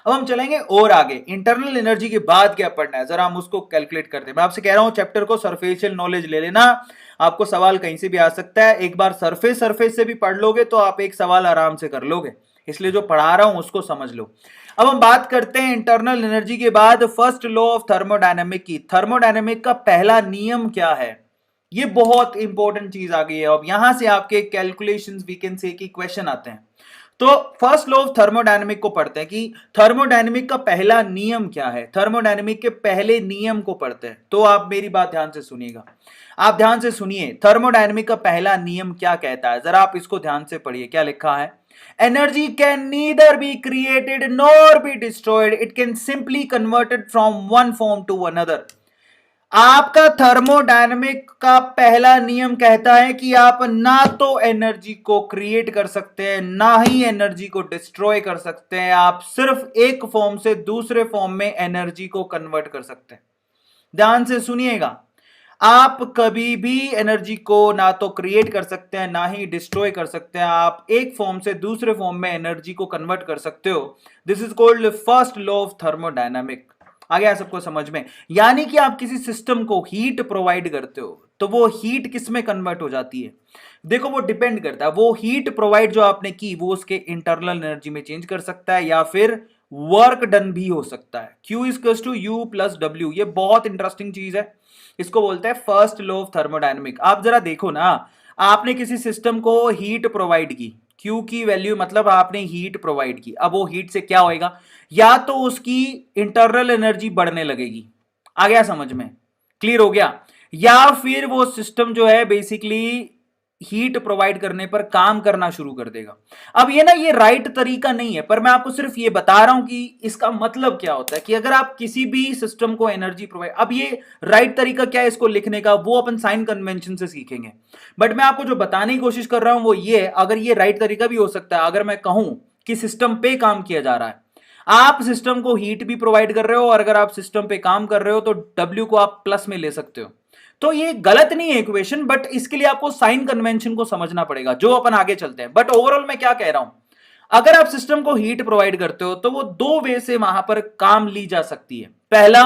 अब हम चलेंगे और आगे, इंटरनल एनर्जी के बाद क्या पढ़ना है जरा हम उसको कैलकुलेट करते हैं। मैं आपसे कह रहा हूं चैप्टर को सरफेशियल नॉलेज ले लेना, आपको सवाल कहीं से भी आ सकता है, एक बार सरफेस सरफेस से भी पढ़ लोगे तो आप एक सवाल आराम से कर लोगे, इसलिए जो पढ़ा रहा हूं उसको समझ लो। अब हम बात करते हैं इंटरनल एनर्जी के बाद फर्स्ट लॉ ऑफ थर्मोडायनेमिक की। थर्मोडायनेमिक का पहला नियम क्या है, ये बहुत इंपॉर्टेंट चीज आ गई है। अब यहां से आपके कैलकुलेशंस वी कैन से की क्वेश्चन आते हैं। तो फर्स्ट लॉ ऑफ थर्मोडायनेमिक को पढ़ते हैं कि थर्मोडायनेमिक का पहला नियम क्या है, थर्मोडायनेमिक के पहले नियम को पढ़ते हैं। तो आप मेरी बात ध्यान से सुनिएगा, आप ध्यान से सुनिए, थर्मोडायनेमिक का पहला नियम क्या कहता है, जरा आप इसको ध्यान से पढ़िए। क्या लिखा है, energy can neither be created nor be destroyed, it can simply converted from one form to another. आपका थर्मोडायनेमिक का पहला नियम कहता है कि आप ना तो एनर्जी को क्रिएट कर सकते हैं ना ही एनर्जी को डिस्ट्रॉय कर सकते हैं, आप सिर्फ एक फॉर्म से दूसरे फॉर्म में एनर्जी को कन्वर्ट कर सकते हैं। ध्यान से सुनिएगा, आप कभी भी एनर्जी को ना तो क्रिएट कर सकते हैं ना ही डिस्ट्रॉय कर सकते हैं, आप एक फॉर्म से दूसरे फॉर्म में एनर्जी को कन्वर्ट कर सकते हो। This is called first law of thermodynamic. आ गया सबको समझ में? यानी कि आप किसी सिस्टम को हीट प्रोवाइड करते हो तो वो हीट किस में कन्वर्ट हो जाती है, देखो वो डिपेंड करता है, वो हीट प्रोवाइड जो आपने की वो उसके इंटरनल एनर्जी में चेंज कर सकता है या फिर वर्क डन भी हो सकता है। Q is to U plus W, ये बहुत इंटरेस्टिंग चीज है, इसको बोलते हैं फर्स्ट लॉ ऑफ थर्मोडायनेमिक। आप जरा देखो ना, आपने किसी सिस्टम को हीट प्रोवाइड की, Q की वैल्यू मतलब आपने हीट प्रोवाइड की, अब वो हीट से क्या होएगा, या तो उसकी इंटरनल एनर्जी बढ़ने लगेगी, आ गया समझ में, क्लियर हो गया, या फिर वो सिस्टम जो है बेसिकली हीट प्रोवाइड करने पर काम करना शुरू कर देगा। अब ये ना ये राइट तरीका नहीं है, पर मैं आपको सिर्फ ये बता रहा हूं कि इसका मतलब क्या होता है कि अगर आप किसी भी सिस्टम को एनर्जी प्रोवाइड, अब ये राइट तरीका क्या है इसको लिखने का वो अपन साइन कन्वेंशन से सीखेंगे, बट मैं आपको जो बताने की कोशिश कर रहा हूं वो ये, अगर ये राइट तरीका भी हो सकता है, अगर मैं कहूं कि सिस्टम पे काम किया जा रहा है, आप सिस्टम को हीट भी प्रोवाइड कर रहे हो और अगर आप सिस्टम पे काम कर रहे हो तो डब्ल्यू को आप प्लस में ले सकते हो, तो ये गलत नहीं है इक्वेशन, बट इसके लिए आपको साइन कन्वेंशन को समझना पड़ेगा जो अपन आगे चलते हैं। बट ओवरऑल मैं क्या कह रहा हूं, अगर आप सिस्टम को हीट प्रोवाइड करते हो तो वो दो वे से वहां पर काम ली जा सकती है। पहला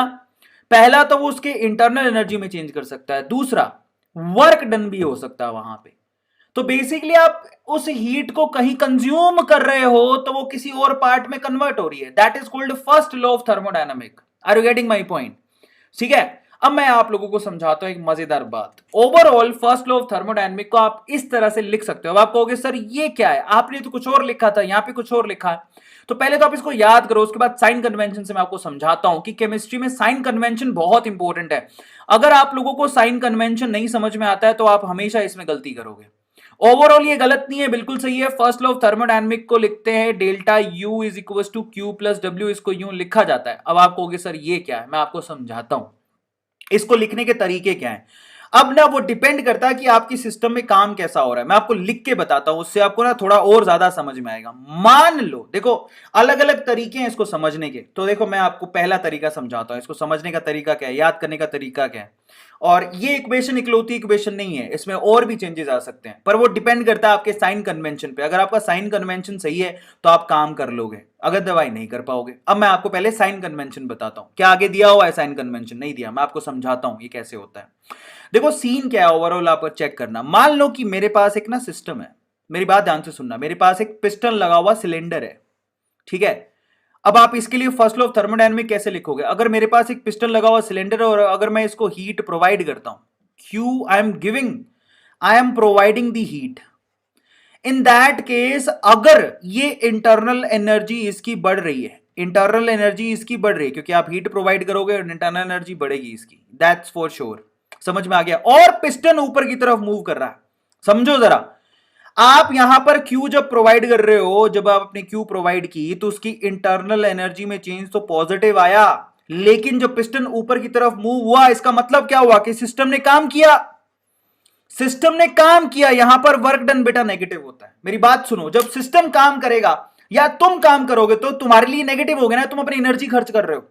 पहला तो वो उसके इंटरनल एनर्जी में चेंज कर सकता है, दूसरा वर्क डन भी हो सकता है वहां पे। तो बेसिकली आप उस हीट को कहीं कंज्यूम कर रहे हो तो वो किसी और पार्ट में कन्वर्ट हो रही है, that is called first law of thermodynamic. Are you getting my point? ठीक है, अब मैं आप लोगों को समझाता हूं एक मजेदार बात। Overall first law of thermodynamic को आप इस तरह से लिख सकते हो। अब आप कहोगे सर ये क्या है, आपने तो कुछ और लिखा था, यहां पे कुछ और लिखा है। तो पहले तो आप इसको याद करो, उसके बाद साइन कन्वेंशन से मैं आपको समझाता हूं कि केमिस्ट्री में साइन कन्वेंशन बहुत इंपॉर्टेंट है। अगर आप लोगों को साइन कन्वेंशन नहीं समझ में आता है तो आप हमेशा इसमें गलती करोगे। ओवरऑल ये गलत नहीं है, बिल्कुल सही है। फर्स्ट लॉ ऑफ थर्मोडायनामिक को लिखते हैं delta U is equal to Q plus W, इसको यूं लिखा जाता है। अब आप कहोगे सर ये क्या है, मैं आपको समझाता हूं इसको लिखने के तरीके क्या हैं। अब ना वो डिपेंड करता है कि आपकी सिस्टम में काम कैसा हो रहा है, मैं आपको लिख के बताता हूं, उससे आपको ना थोड़ा और ज्यादा समझ में आएगा। मान लो देखो अलग अलग तरीके हैं इसको समझने के, तो देखो मैं आपको पहला तरीका समझाता हूं, इसको समझने का तरीका क्या है, याद करने का तरीका क्या है। और ये इक्वेशन इकलौती इक्वेशन नहीं है, इसमें और भी चेंजेस आ सकते हैं, पर वो डिपेंड करता है आपके साइन कन्वेंशन पे। अगर आपका साइन कन्वेंशन सही है तो आप काम कर लोगे, अगर दवाई नहीं कर पाओगे। अब मैं आपको पहले साइन कन्वेंशन बताता हूं, क्या आगे दिया हुआ है साइन कन्वेंशन, नहीं दिया, मैं आपको समझाता हूं ये कैसे होता है। देखो सीन क्या है ओवरऑल आप चेक करना। मान लो कि मेरे पास एक ना सिस्टम है, मेरी बात ध्यान से सुनना, मेरे पास एक पिस्टन लगा हुआ सिलेंडर है, ठीक है। अब आप इसके लिए फर्स्ट लॉ ऑफ थर्मोडायनामिक कैसे लिखोगे, अगर मेरे पास एक पिस्टन लगा हुआ सिलेंडर है और अगर मैं इसको हीट प्रोवाइड करता हूं, Q I am giving, I am providing the heat, in that case अगर ये इंटरनल एनर्जी इसकी बढ़ रही है, इंटरनल एनर्जी इसकी बढ़ रही है क्योंकि आप हीट प्रोवाइड करोगे और इंटरनल एनर्जी बढ़ेगी इसकी, दैट्स फॉर श्योर। समझ में आ गया? और पिस्टन ऊपर की तरफ मूव कर रहा है, समझो जरा। आप यहां पर Q जब प्रोवाइड कर रहे हो, जब आप अपनी Q प्रोवाइड की तो उसकी इंटरनल एनर्जी में चेंज तो पॉजिटिव आया, लेकिन जब पिस्टन ऊपर की तरफ मूव हुआ इसका मतलब क्या हुआ कि सिस्टम ने काम किया, सिस्टम ने काम किया, यहां पर वर्क डन बेटा नेगेटिव होता है। मेरी बात सुनो, जब सिस्टम काम करेगा या तुम काम करोगे तो तुम्हारे लिए नेगेटिव हो गया ना, तुम अपनी एनर्जी खर्च कर रहे हो।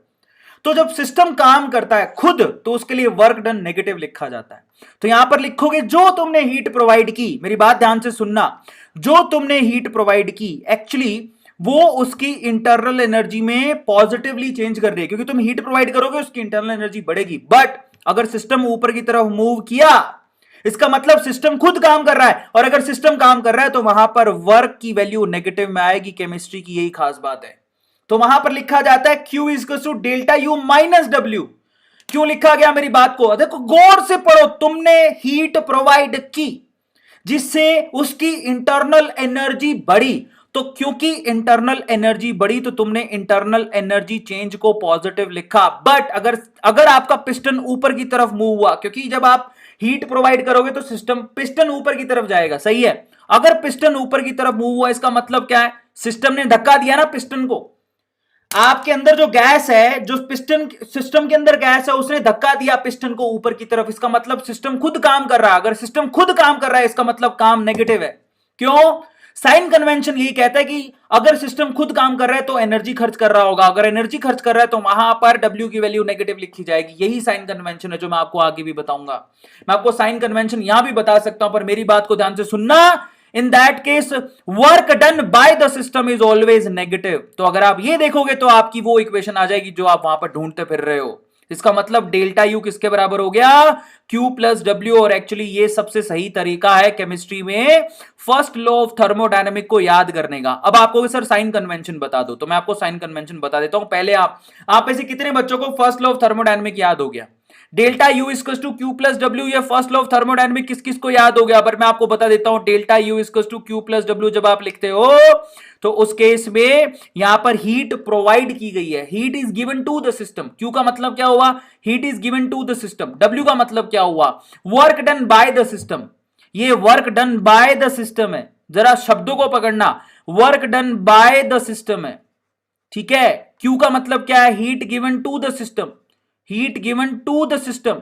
तो जब सिस्टम काम करता है खुद तो उसके लिए वर्क डन नेगेटिव लिखा जाता है। तो यहां पर लिखोगे जो तुमने हीट प्रोवाइड की, मेरी बात ध्यान से सुनना, जो तुमने हीट प्रोवाइड की एक्चुअली वो उसकी इंटरनल एनर्जी में पॉजिटिवली चेंज कर रही है, क्योंकि तुम हीट प्रोवाइड करोगे उसकी इंटरनल एनर्जी बढ़ेगी। बट अगर सिस्टम ऊपर की तरफ मूव किया, इसका मतलब सिस्टम खुद काम कर रहा है, और अगर सिस्टम काम कर रहा है तो वहां पर वर्क की वैल्यू नेगेटिव में आएगी। केमिस्ट्री की यही खास बात है। तो वहां पर लिखा जाता है Q is to delta U minus W. क्यों लिखा गया मेरी बात को देखो, गौर से पढ़ो। तुमने हीट प्रोवाइड की जिससे उसकी इंटरनल एनर्जी बढ़ी, तो क्योंकि इंटरनल एनर्जी बढ़ी तो तुमने इंटरनल एनर्जी चेंज को पॉजिटिव लिखा। बट अगर अगर आपका पिस्टन ऊपर की तरफ मूव हुआ, क्योंकि जब आप हीट प्रोवाइड करोगे तो सिस्टम पिस्टन ऊपर की तरफ जाएगा, सही है। अगर पिस्टन ऊपर की तरफ मूव हुआ, इसका मतलब क्या है, सिस्टम ने धक्का दिया ना पिस्टन को। आपके अंदर जो गैस है, जो पिस्टन सिस्टम के अंदर गैस है, उसने धक्का दिया पिस्टन को ऊपर की तरफ। इसका मतलब सिस्टम खुद काम कर रहा है। अगर सिस्टम खुद काम कर रहा है, इसका मतलब काम नेगेटिव है। क्यों? साइन कन्वेंशन यही कहता है कि अगर सिस्टम खुद काम कर रहा है तो एनर्जी खर्च कर रहा होगा। अगर एनर्जी खर्च कर रहा है तो वहां पर डब्ल्यू की वैल्यू नेगेटिव लिखी जाएगी। यही साइन कन्वेंशन है जो मैं आपको आगे भी बताऊंगा। मैं आपको साइन कन्वेंशन यहां भी बता सकता हूं, पर मेरी बात को ध्यान से सुनना। In that case work done by the system is always negative. तो अगर आप ये देखोगे तो आपकी वो इक्वेशन आ जाएगी जो आप वहां पर ढूंढते फिर रहे हो। इसका मतलब डेल्टा यू किसके बराबर हो गया? Q plus W. और एक्चुअली ये सबसे सही तरीका है केमिस्ट्री में फर्स्ट लॉ ऑफ थर्मोडायनेमिक को याद करने का। अब आपको सर साइन कन्वेंशन बता दो, तो मैं आपको साइन कन्वेंशन बता देता हूं। पहले आप में से कितने बच्चों को फर्स्ट लॉ ऑफ थर्मोडायनेमिक याद हो गया? Delta U equal to Q plus W, ये फर्स्ट लॉ ऑफ थर्मोडायनेमिक किस किस को याद हो गया? पर मैं आपको बता देता हूं, delta U equal to Q plus W जब आप लिखते हो तो उस केस में यहां पर हीट प्रोवाइड की गई है। Heat is given to the system. Q का मतलब क्या हुआ? Heat is given to the system. W का मतलब क्या हुआ? Work done by the system. ये work done by the system है। जरा शब्दों को पकड़ना, work done by the system है, ठीक है। क्यू का मतलब क्या है? Heat given to the system. Heat given to the system.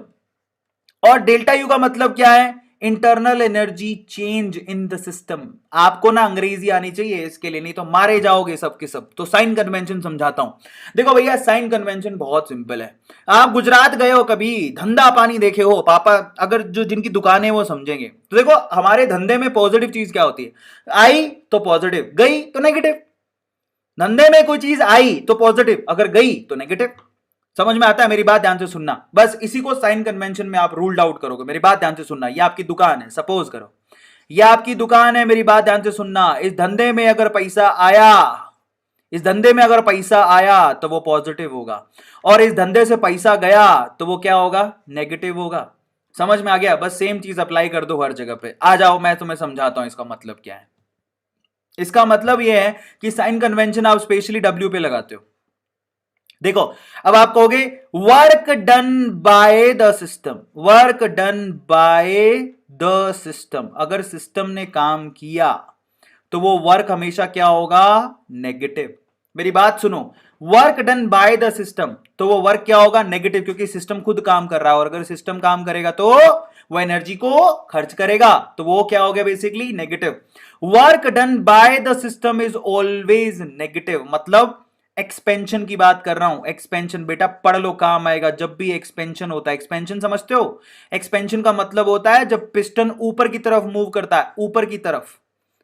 और डेल्टा यू का मतलब क्या है? Internal energy change in the system. आपको ना अंग्रेजी आनी चाहिए इसके लिए, नहीं तो मारे जाओगे सब के सब। तो साइन कन्वेंशन समझाता हूं। देखो भैया, साइन कन्वेंशन बहुत सिंपल है। आप गुजरात गए हो कभी, धंधा पानी देखे हो, पापा अगर जो जिनकी दुकान है वो समझेंगे। तो देखो हमारे धंधे में पॉजिटिव चीज क्या होती है? आई तो पॉजिटिव, गई तो नेगेटिव। धंधे में कोई चीज आई तो पॉजिटिव, अगर गई तो नेगेटिव। समझ में आता है? मेरी बात ध्यान से सुनना। बस इसी को साइन कन्वेंशन में आप रूल्ड आउट करोगे। मेरी बात ध्यान से सुनना। ये आपकी दुकान है, सपोज करो ये आपकी दुकान है। मेरी बात ध्यान से सुनना। इस धंधे में अगर पैसा आया, इस धंधे में अगर पैसा आया तो वो पॉजिटिव होगा, और इस धंधे से पैसा गया तो वो क्या होगा? नेगेटिव होगा। समझ में आ गया? बस सेम चीज अप्लाई कर दो हर जगह पे। आ जाओ, मैं तुम्हें समझाता हूं इसका मतलब क्या है। इसका मतलब यह है कि साइन कन्वेंशन आप स्पेशली डब्ल्यू पे लगाते हो। देखो, अब आप कहोगे work done by the system. Work done by the system, अगर सिस्टम ने काम किया तो वो वर्क हमेशा क्या होगा? नेगेटिव। मेरी बात सुनो, work done by the system तो वो वर्क क्या होगा? नेगेटिव, क्योंकि सिस्टम खुद काम कर रहा है। और अगर सिस्टम काम करेगा तो वो एनर्जी को खर्च करेगा, तो वो क्या हो गया? Basically negative. Work done by the system is always negative. मतलब एक्सपेंशन की बात कर रहा हूं। एक्सपेंशन बेटा पढ़ लो, काम आएगा जब भी एक्सपेंशन होता है। एक्सपेंशन समझते हो? एक्सपेंशन का मतलब होता है जब पिस्टन ऊपर की तरफ मूव करता है, ऊपर की तरफ।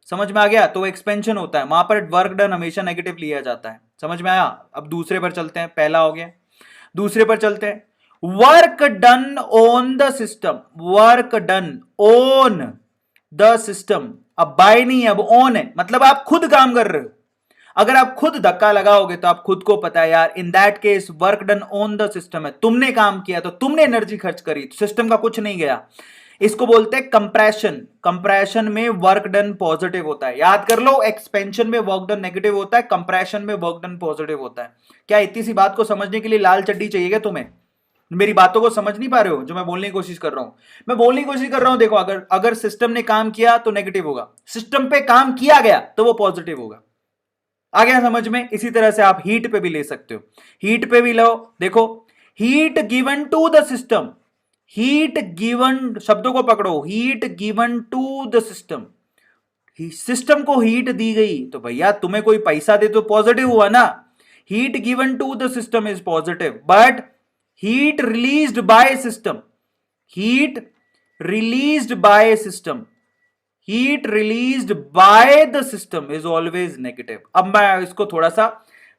समझ में आ गया? तो एक्सपेंशन होता है, वहां पर वर्क डन हमेशा नेगेटिव लिया जाता है। समझ में आया? अब दूसरे पर चलते हैं। पहला हो गया, दूसरे पर चलते हैं। Work done on the system. Work done on the system. अब बाय नहीं है, अब ऑन है, मतलब आप खुद काम कर रहे हो। अगर आप खुद धक्का लगाओगे तो आप खुद को पता है यार, in that case work done on the system है। तुमने काम किया तो तुमने एनर्जी खर्च करी, तो सिस्टम का कुछ नहीं गया। इसको बोलते हैं कंप्रेशन। कंप्रेशन में वर्क डन पॉजिटिव होता है। याद कर लो, एक्सपेंशन में वर्क डन नेगेटिव होता है, कंप्रेशन में वर्क डन पॉजिटिव होता है। क्या इतनी सी बात को समझने के लिए लाल चड्डी चाहिए क्या तुम्हें? मेरी बातों को समझ नहीं पा रहे हो जो मैं बोलने की कोशिश कर रहा हूं? मैं बोलने की कोशिश कर रहा हूं, देखो अगर सिस्टम ने काम किया तो नेगेटिव होगा, सिस्टम पे काम किया गया तो वो पॉजिटिव होगा। आ गया समझ में? इसी तरह से आप हीट पे भी ले सकते हो। हीट पे भी लो, देखो heat given to the system. Heat given, शब्दों को पकड़ो, heat given to the system. System को हीट दी गई तो भैया तुम्हें कोई पैसा दे तो पॉजिटिव हुआ ना। Heat given to the system is positive, but heat released by system, heat released by system, heat released by the system is always negative. अब मैं इसको थोड़ा सा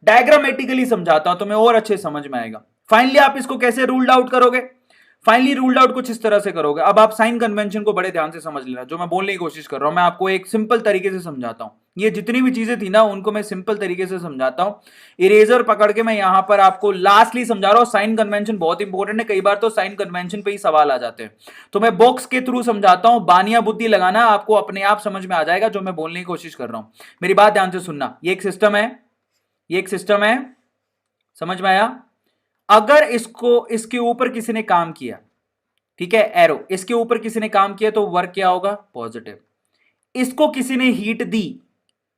डायग्रामेटिकली समझाता हूं, तो मैं और अच्छे समझ में आएगा। फाइनली आप इसको कैसे रूल्ड आउट करोगे? फाइनली रूल्ड आउट कुछ इस तरह से करोगे। अब आप साइन कन्वेंशन को बड़े ध्यान से समझ लेना, जो मैं बोलने की कोशिश कर रहा हूं मैं आपको एक सिंपल तरीके से समझाता हूं। ये जितनी भी चीजें थी ना उनको मैं सिंपल तरीके से समझाता हूं। इरेजर पकड़ के मैं यहां पर आपको लास्टली समझा रहा हूं। साइन कन्वेंशन बहुत इंपॉर्टेंट है, कई बार तो साइन कन्वेंशन पे ही सवाल आ जाते हैं, तो मैं बॉक्स के थ्रू समझाता हूं। बानिया बुद्धि लगाना, आपको अपने आप समझ में आ जाएगा जो मैं बोलने की कोशिश कर रहा हूं। मेरी बात ध्यान से सुनना। ये एक सिस्टम है, ये एक सिस्टम है, समझ में आया? अगर इसको इसके ऊपर किसी ने काम किया, ठीक है, एरो इसके ऊपर किसी ने काम किया, तो वर्क क्या होगा? पॉजिटिव। इसको किसी ने हीट दी,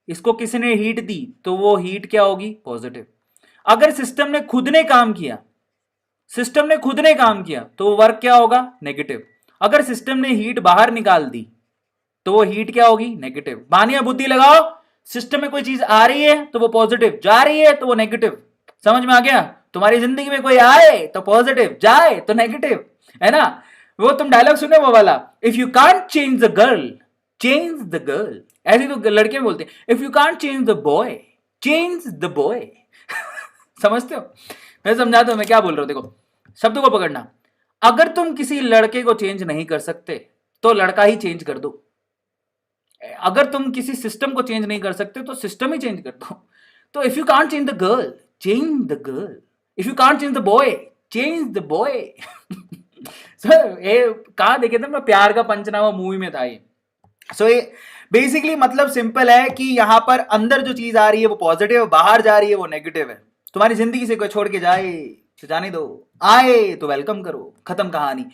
इसको किसी ने हीट दी, तो वो हीट क्या होगी? पॉजिटिव। अगर सिस्टम ने खुद ने काम किया, सिस्टम ने खुद ने काम किया, तो वर्क क्या होगा? नेगेटिव। अगर सिस्टम ने हीट बाहर निकाल दी, तो वो हीट क्या होगी? नेगेटिव। बानिया बुद्धि लगाओ, सिस्टम में कोई चीज आ रही है तो वो पॉजिटिव, जा रही है तो वो नेगेटिव। समझ में आ गया? तुम्हारी जिंदगी में कोई आए तो पॉजिटिव, जाए तो नेगेटिव, है ना? वो तुम डायलॉग सुने वो वाला, if you can't change the girl, change the girl. ऐसे तो लड़के बोलते हैं, if you can't change the boy, change the boy. समझते हो? मैं समझाता हूं मैं क्या बोल रहा हूं। देखो शब्द को पकड़ना। अगर तुम किसी लड़के को चेंज नहीं कर सकते तो लड़का ही चेंज कर दो। अगर तुम किसी सिस्टम को चेंज नहीं कर सकते तो सिस्टम ही चेंज कर दो। तो if you can't change the girl, change the girl. If you can't change the boy, change the boy. Sir ये कहा देखे थे मैं, प्यार का पंचनामा मूवी में था ये। सो ये बेसिकली मतलब सिंपल है कि यहां पर अंदर जो चीज आ रही है वो पॉजिटिव, बाहर जा रही है वो नेगेटिव है। तुम्हारी जिंदगी से कोई छोड़ के जाए तो जाने दो, आए तो वेलकम करो, खत्म कहानी।